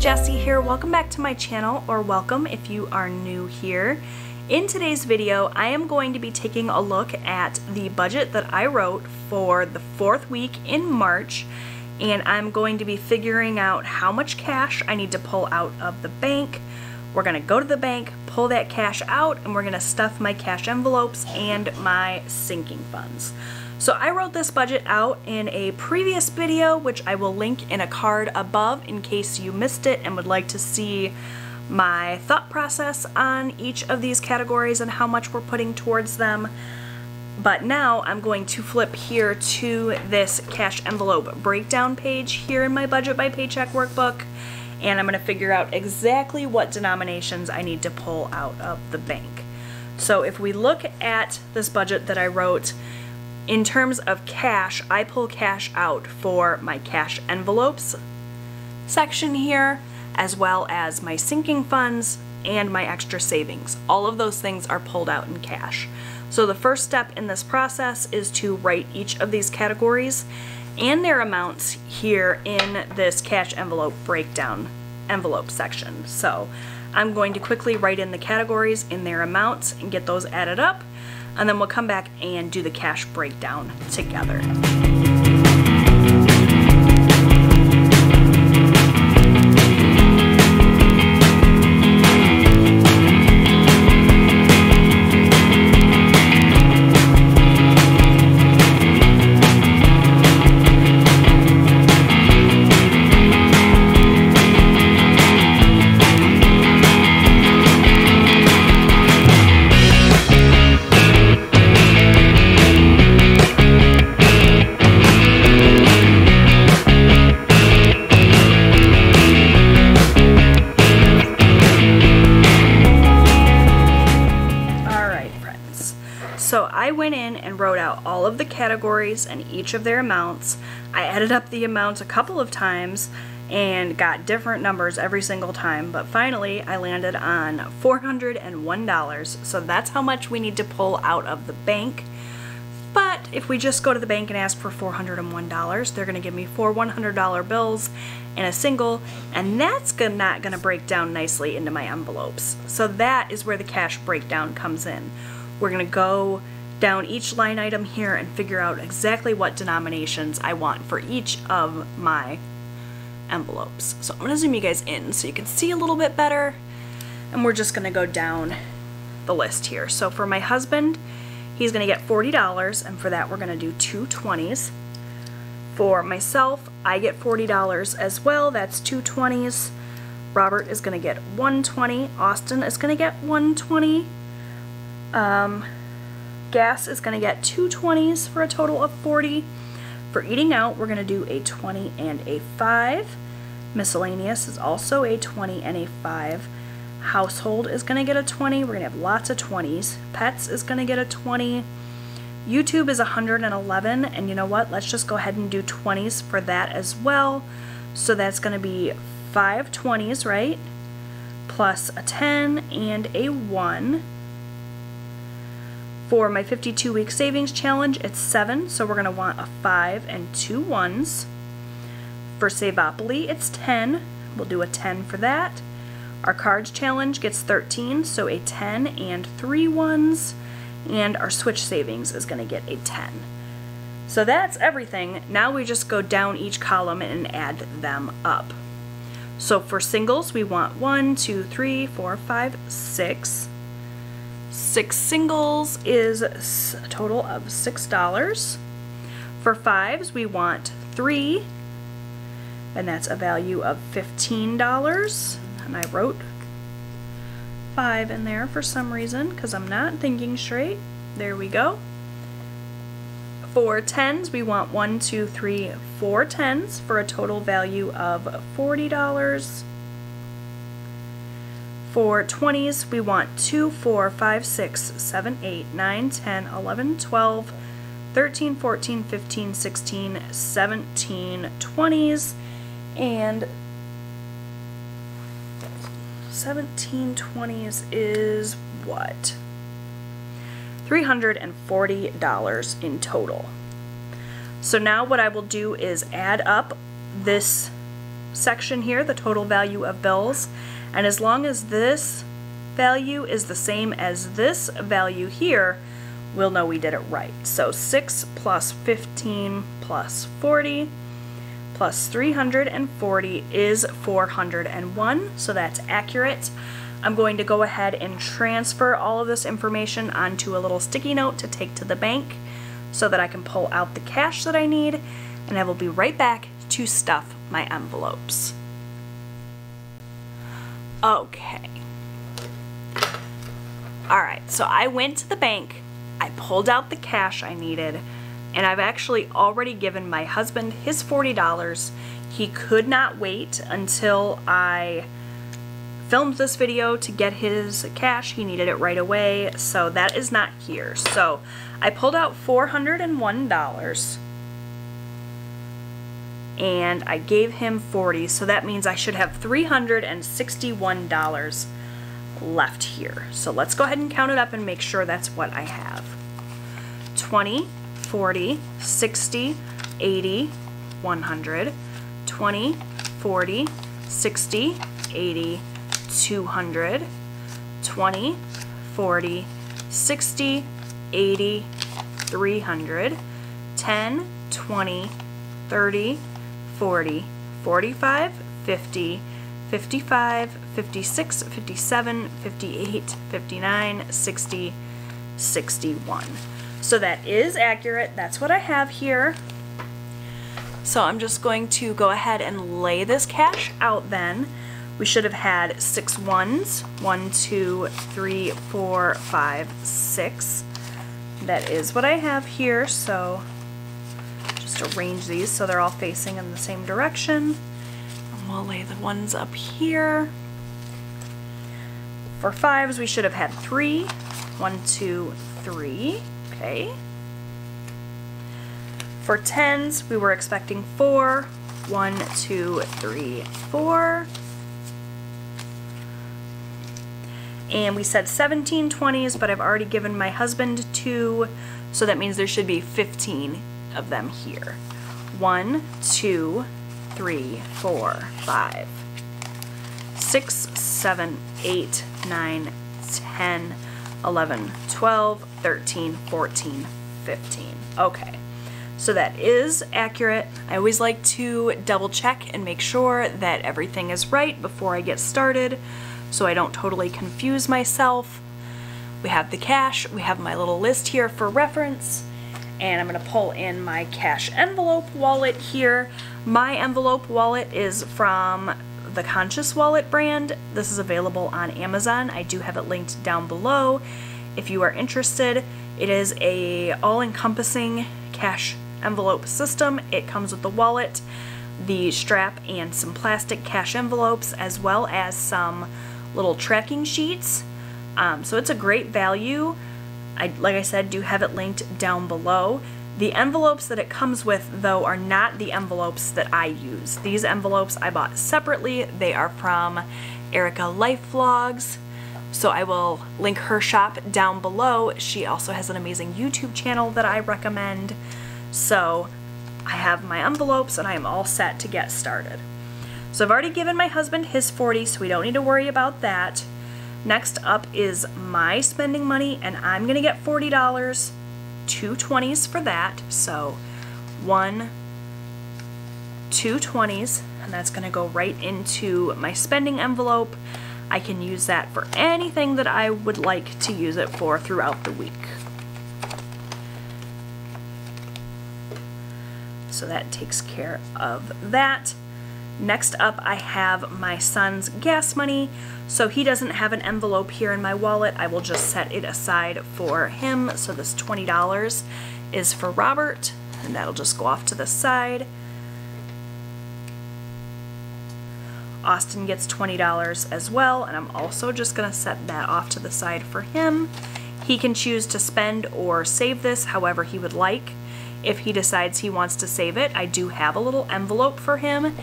Jessie here. Welcome back to my channel, or welcome if you are new here. In today's video, I am going to be taking a look at the budget that I wrote for the 4th week in March, and I'm going to be figuring out how much cash I need to pull out of the bank. We're going to go to the bank, pull that cash out, and we're going to stuff my cash envelopes and my sinking funds. So I wrote this budget out in a previous video, which I will link in a card above in case you missed it and would like to see my thought process on each of these categories and how much we're putting towards them. But now I'm going to flip here to this cash envelope breakdown page here in my budget by paycheck workbook, and I'm going to figure out exactly what denominations I need to pull out of the bank. So if we look at this budget that I wrote, in terms of cash, I pull cash out for my cash envelopes section here, as well as my sinking funds and my extra savings. All of those things are pulled out in cash. So the first step in this process is to write each of these categories and their amounts here in this cash envelope breakdown envelope section. So I'm going to quickly write in the categories in their amounts and get those added up, and then we'll come back and do the cash breakdown together. So I went in and wrote out all of the categories and each of their amounts. I added up the amounts a couple of times and got different numbers every single time, but finally I landed on $401. So that's how much we need to pull out of the bank. But if we just go to the bank and ask for $401, they're going to give me 4 $100 bills and a single, and that's not going to break down nicely into my envelopes. So that is where the cash breakdown comes in. We're going to go down each line item here and figure out exactly what denominations I want for each of my envelopes. So I'm going to zoom you guys in so you can see a little bit better, and we're just going to go down the list here. So for my husband, he's going to get $40, and for that we're going to do 2 20s. For myself, I get $40 as well, that's 2 20s. Robert is going to get 120. Austin is going to get 120. Gas is going to get 2 20s for a total of 40. For eating out, we're going to do a 20 and a 5. Miscellaneous is also a 20 and a 5. Household is going to get a 20. We're going to have lots of 20s. Pets is going to get a 20. YouTube is 111, and you know what? Let's just go ahead and do 20s for that as well. So that's going to be 5 20s, right? Plus a 10 and a 1. For my 52-week savings challenge, it's 7, so we're going to want a 5 and 2 1s. For Savopoly, it's 10. We'll do a 10 for that. Our cards challenge gets 13, so a 10 and 3 1s. And our switch savings is going to get a 10. So that's everything. Now we just go down each column and add them up. So for singles, we want 1, 2, 3, 4, 5, 6. 6 singles is a total of $6. For 5s, we want 3, and that's a value of $15. And I wrote 5 in there for some reason because I'm not thinking straight. There we go. For 10s, we want 1, 2, 3, 4 10s for a total value of $40. For 20s, we want 2, 4, 5, 6, 7, 8, 9, 10, 11, 12, 13, 14, 15, 16, 17 20s, and 17 20s is what? $340 in total. So now what I will do is add up this section here, the total value of bills, and as long as this value is the same as this value here, we'll know we did it right. So 6 plus 15 plus 40 plus 340 is 401, so that's accurate. I'm going to go ahead and transfer all of this information onto a little sticky note to take to the bank so that I can pull out the cash that I need, and I will be right back to stuff my envelopes. Okay. Alright, so I went to the bank, I pulled out the cash I needed, and I've actually already given my husband his $40. He could not wait until I filmed this video to get his cash. He needed it right away, so that is not here. So I pulled out $401 and I gave him 40, so that means I should have $361 left here. So let's go ahead and count it up and make sure that's what I have. 20, 40, 60, 80, 100, 20, 40, 60, 80, 200, 20, 40, 60, 80, 300, 10, 20, 30, 40, 45, 50, 55, 56, 57, 58, 59, 60, 61. So that is accurate. That's what I have here. So I'm just going to go ahead and lay this cash out then. We should have had 6 ones. 1, 2, 3, 4, 5, 6. That is what I have here. So just arrange these so they're all facing in the same direction. And we'll lay the ones up here. For 5s, we should have had 3. 1, 2, 3. Okay. For 10s, we were expecting 4. 1, 2, 3, 4. And we said 17 20s, but I've already given my husband 2, so that means there should be 15 of them here. 1, 2, 3, 4, 5, 6, 7, 8, 9, 10, 11, 12, 13, 14, 15. Okay, so that is accurate. I always like to double check and make sure that everything is right before I get started, so I don't totally confuse myself. We have the cash, we have my little list here for reference, and I'm going to pull in my cash envelope wallet here. My envelope wallet is from the Conscious Wallet brand. This is available on Amazon. I do have it linked down below if you are interested. It is a all-encompassing cash envelope system. It comes with the wallet, the strap, and some plastic cash envelopes, as well as some little tracking sheets. So it's a great value. Like I said, do have it linked down below. The envelopes that it comes with, though, are not the envelopes that I use. These envelopes I bought separately. They are from Erica Life Vlogs, so I will link her shop down below. She also has an amazing YouTube channel that I recommend. So I have my envelopes and I am all set to get started. So I've already given my husband his 40, so we don't need to worry about that. Next up is my spending money, and I'm gonna get $40, 2 20s for that. So 1, 2 20s, and that's gonna go right into my spending envelope. I can use that for anything that I would like to use it for throughout the week. So that takes care of that. Next up, I have my son's gas money. So he doesn't have an envelope here in my wallet. I will just set it aside for him. So this $20 is for Robert, and that'll just go off to the side. Austin gets $20 as well, and I'm also just gonna set that off to the side for him. He can choose to spend or save this however he would like. If he decides he wants to save it, I do have a little envelope for him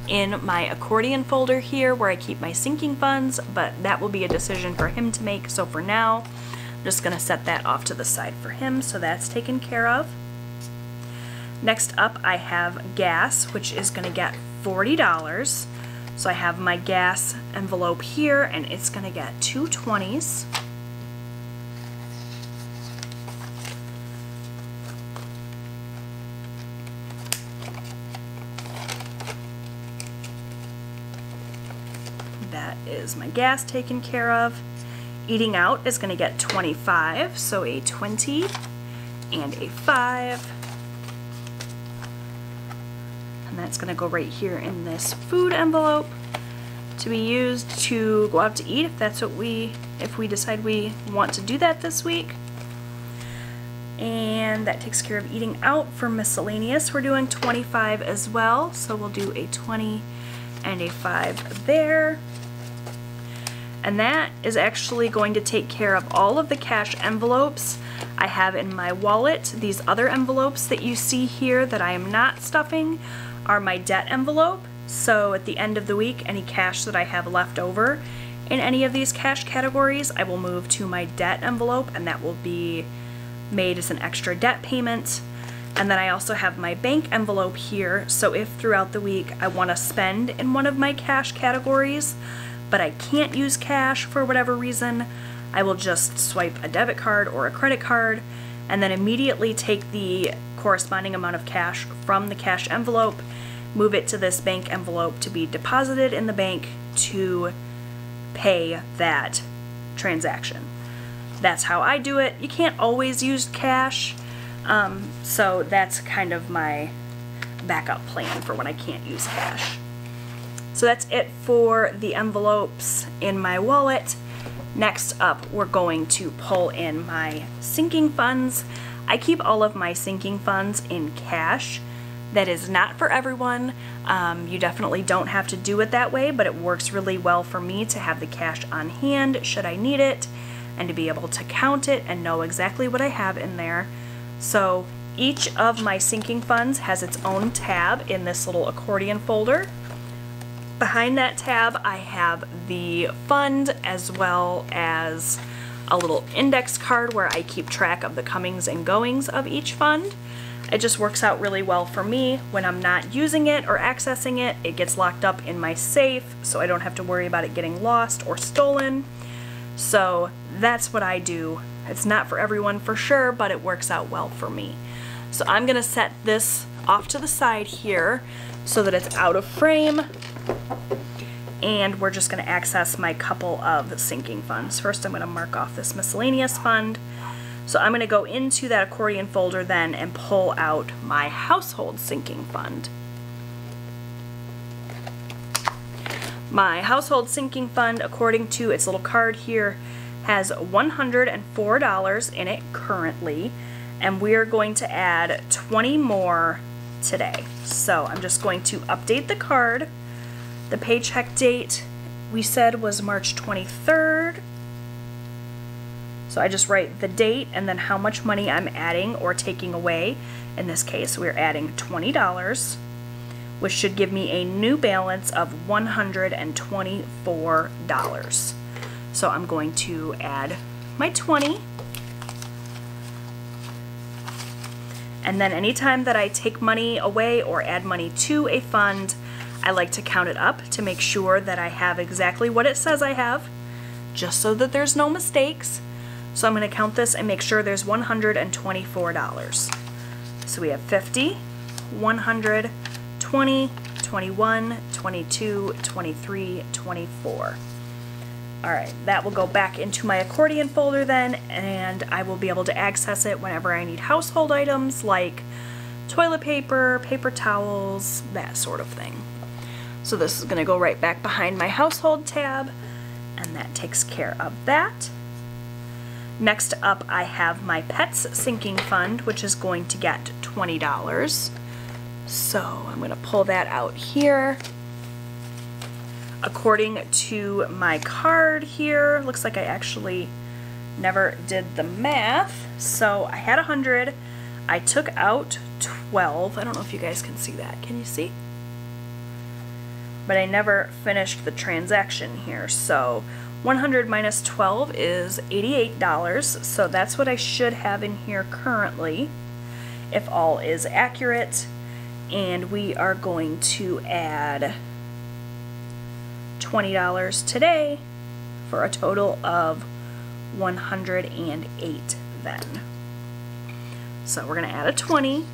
in my accordion folder here where I keep my sinking funds, but that will be a decision for him to make. So for now, I'm just gonna set that off to the side for him, so that's taken care of. Next up, I have gas, which is gonna get $40. So I have my gas envelope here, and it's gonna get 2 20s. That is my gas taken care of. Eating out is gonna get 25, so a 20 and a 5. And that's gonna go right here in this food envelope to be used to go out to eat if we decide we want to do that this week. And that takes care of eating out. For miscellaneous, we're doing 25 as well, so we'll do a 20 and a 5 there. And that is actually going to take care of all of the cash envelopes I have in my wallet. These other envelopes that you see here that I am not stuffing are my debt envelope. So at the end of the week, any cash that I have left over in any of these cash categories, I will move to my debt envelope, and that will be made as an extra debt payment. And then I also have my bank envelope here, so if throughout the week I want to spend in one of my cash categories, but I can't use cash for whatever reason, I will just swipe a debit card or a credit card and then immediately take the corresponding amount of cash from the cash envelope, move it to this bank envelope to be deposited in the bank to pay that transaction. That's how I do it. You can't always use cash, so that's kind of my backup plan for when I can't use cash. So that's it for the envelopes in my wallet. Next up, we're going to pull in my sinking funds. I keep all of my sinking funds in cash. That is not for everyone. You definitely don't have to do it that way, but it works really well for me to have the cash on hand should I need it, and to be able to count it and know exactly what I have in there. So each of my sinking funds has its own tab in this little accordion folder. Behind that tab, I have the fund as well as a little index card where I keep track of the comings and goings of each fund. It just works out really well for me. When I'm not using it or accessing it, it gets locked up in my safe, so I don't have to worry about it getting lost or stolen. So that's what I do. It's not for everyone for sure, but it works out well for me. So I'm gonna set this off to the side here so that it's out of frame, and we're just gonna access my couple of sinking funds. First, I'm gonna mark off this miscellaneous fund. So I'm gonna go into that accordion folder then and pull out my household sinking fund. My household sinking fund, according to its little card here, has $104 in it currently, and we're going to add 20 more today. So I'm just going to update the card. The paycheck date we said was March 23rd. So I just write the date and then how much money I'm adding or taking away. In this case, we're adding $20, which should give me a new balance of $124. So I'm going to add my 20. And then anytime that I take money away or add money to a fund, I like to count it up to make sure that I have exactly what it says I have, just so that there's no mistakes. So I'm going to count this and make sure there's $124. So we have 50, 100, 20, 21, 22, 23, 24. Alright, that will go back into my accordion folder then, and I will be able to access it whenever I need household items like toilet paper, paper towels, that sort of thing. So this is going to go right back behind my household tab, and that takes care of that. Next up, I have my pets sinking fund, which is going to get $20. So I'm going to pull that out here. According to my card here, looks like I actually never did the math. So I had 100. I took out 12. I don't know if you guys can see that. Can you see? But I never finished the transaction here. So 100 minus 12 is $88. So that's what I should have in here currently, if all is accurate. and we are going to add $20 today for a total of 108 then. So we're going to add a 20.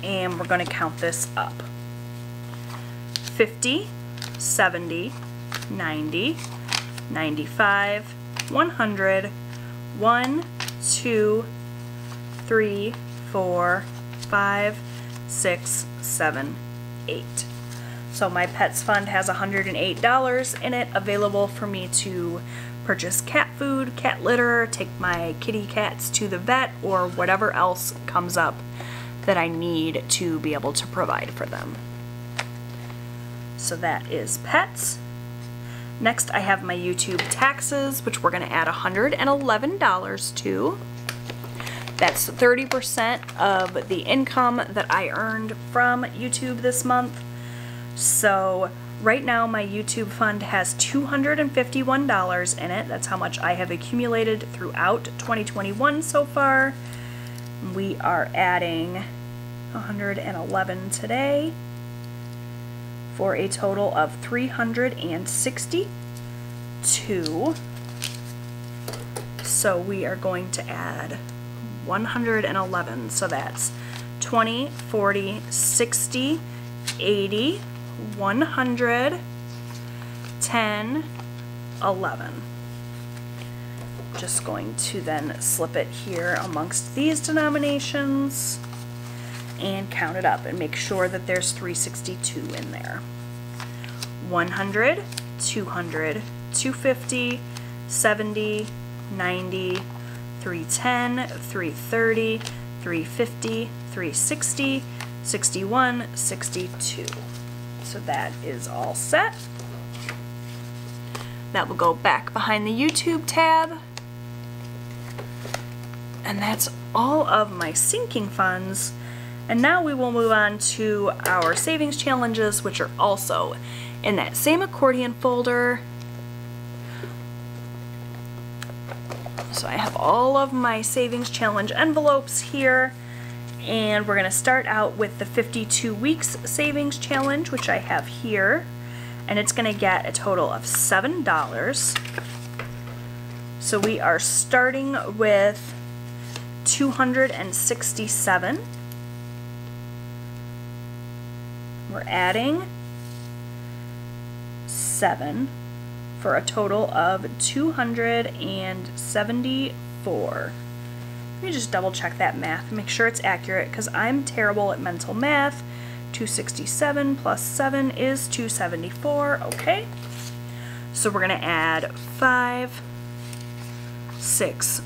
And we're going to count this up. 50, 70, 90, 95, 100, 1, 2, 3, 4, 5, 6, 7, 8. So my Pets Fund has $108 in it available for me to purchase cat food, cat litter, take my kitty cats to the vet, or whatever else comes up that I need to be able to provide for them. So that is pets. Next I have my YouTube taxes, which we're going to add $111 to. That's 30% of the income that I earned from YouTube this month. So right now my YouTube fund has $251 in it. That's how much I have accumulated throughout 2021 so far. We are adding 111 today for a total of 362. So we are going to add 111. So that's 20, 40, 60, 80, 100, 10, 11. Just going to then slip it here amongst these denominations and count it up and make sure that there's 362 in there. 100, 200, 250, 70, 90, 310, 330, 350, 360, 61, 62. So that is all set. That will go back behind the YouTube tab. And that's all of my sinking funds. And now we will move on to our savings challenges, which are also in that same accordion folder. So I have all of my savings challenge envelopes here, and we're going to start out with the 52 weeks savings challenge, which I have here, and it's going to get a total of $7. So we are starting with 267. We're adding 7 for a total of 274. Let me just double check that math, make sure it's accurate, because I'm terrible at mental math. 267 plus 7 is 274, okay. So we're going to add $5, $6,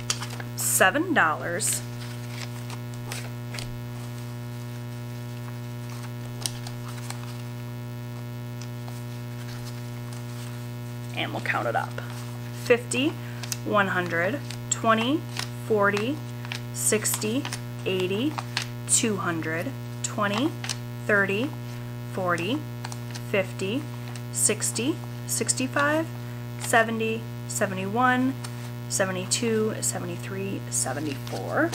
$7. And we'll count it up. 50, 100, 20, 40, 60, 80, 200, 20, 30, 40, 50, 60, 65, 70, 71, 72, 73, 74.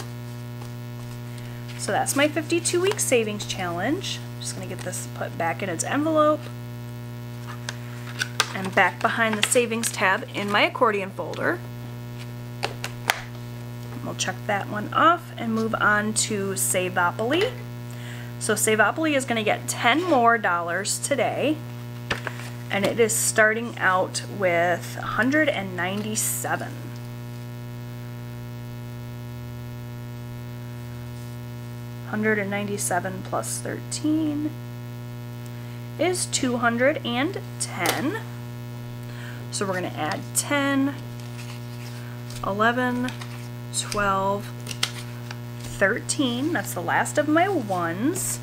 So that's my 52-week savings challenge. I'm just going to get this put back in its envelope. And back behind the savings tab in my accordion folder. We'll check that one off and move on to Savopoly. So Savopoly is going to get $10 more today, and it is starting out with 197. $197 plus 13 is 210. So we're going to add 10, 11, 12, 13. That's the last of my ones.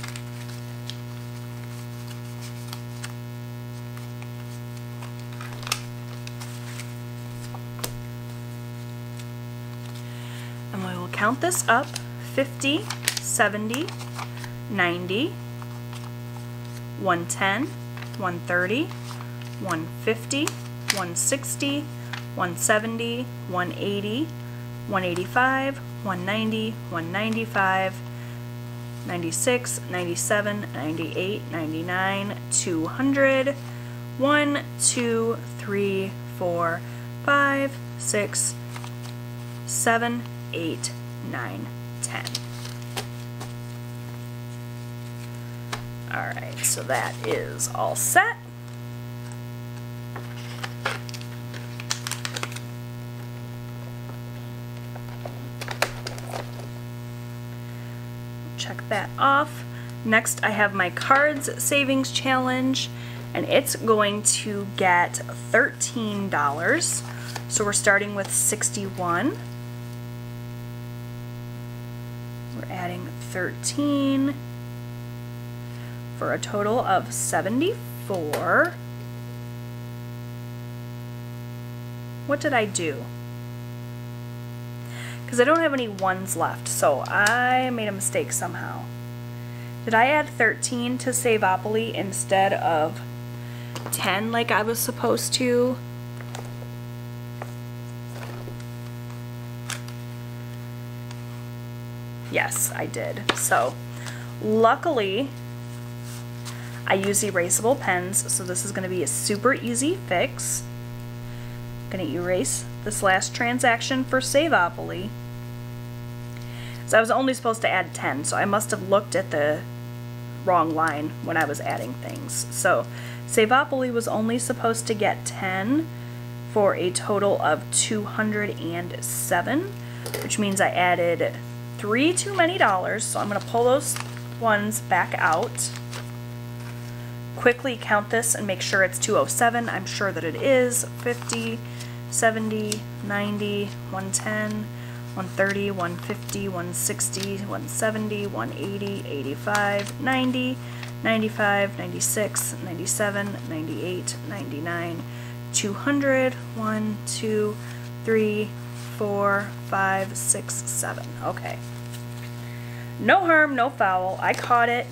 And we will count this up. 50, 70, 90, 110, 130, 150, 160, 170, 180, 185, 190, 195, 96, 97, 98, 99, 200, 1, 2, 3, 4, 5, 6, 7, 8, 9, 10. Alright, so that is all set. Check that off. Next I have my cards savings challenge, and it's going to get $13. So we're starting with 61. We're adding 13 for a total of 74. What did I do? Because I don't have any ones left, so I made a mistake somehow. Did I add 13 to Savopoly instead of 10 like I was supposed to? Yes, I did. So, luckily, I use erasable pens, so this is going to be a super easy fix. I'm going to erase this last transaction for Savopoly. So I was only supposed to add 10, so I must have looked at the wrong line when I was adding things. So Savopoly was only supposed to get 10 for a total of 207, which means I added 3 too many dollars, so I'm going to pull those ones back out. Quickly count this and make sure it's 207. I'm sure that it is. 50, 70, 90, 110, 130, 150, 160, 170, 180, 85, 90, 95, 96, 97, 98, 99, 200, 1, 2, 3, 4, 5, 6, 7. Okay. No harm, no foul. I caught it.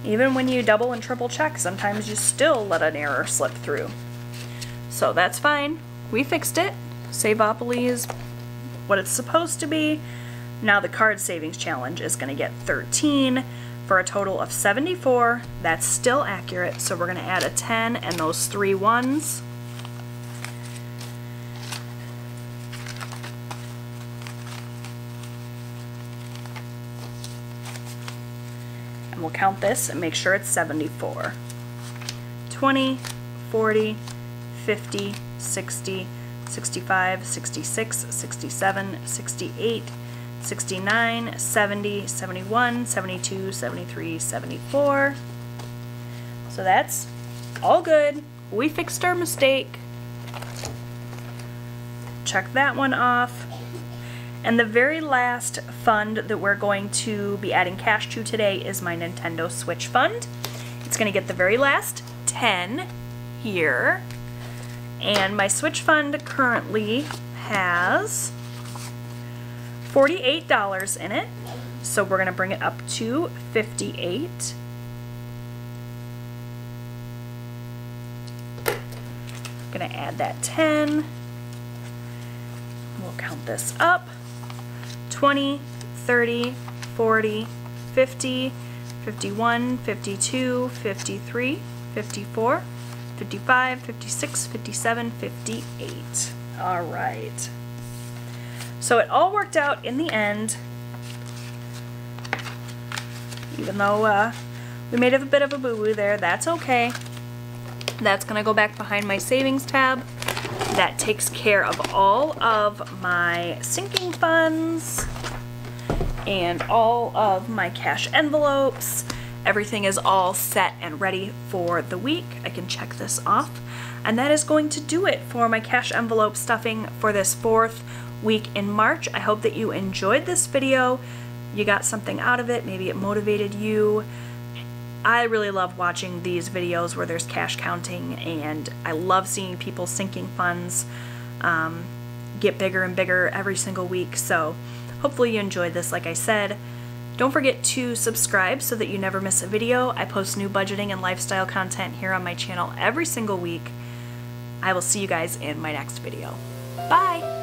Even when you double and triple check, sometimes you still let an error slip through. So that's fine. We fixed it. Savopoly is what it's supposed to be. Now the card savings challenge is going to get 13 for a total of 74. That's still accurate, so we're going to add a 10 and those 3 ones. We'll count this and make sure it's 74. 20, 40, 50, 60, 65, 66, 67, 68, 69, 70, 71, 72, 73, 74. So that's all good. We fixed our mistake. Check that one off. And the very last fund that we're going to be adding cash to today is my Nintendo Switch fund. It's going to get the very last 10 here. And my Switch fund currently has $48 in it. So we're going to bring it up to 58. I'm going to add that 10. We'll count this up. 20, 30, 40, 50, 51, 52, 53, 54, 55, 56, 57, 58. All right. So it all worked out in the end, even though we made a bit of a boo-boo there. That's okay. That's going to go back behind my savings tab. That takes care of all of my sinking funds and all of my cash envelopes. Everything is all set and ready for the week. I can check this off. And that is going to do it for my cash envelope stuffing for this 4th week in March. I hope that you enjoyed this video. You got something out of it. Maybe it motivated you. I really love watching these videos where there's cash counting, and I love seeing people sinking funds get bigger and bigger every single week. So hopefully you enjoyed this. Like I said, don't forget to subscribe so that you never miss a video. I post new budgeting and lifestyle content here on my channel every single week. I will see you guys in my next video. Bye!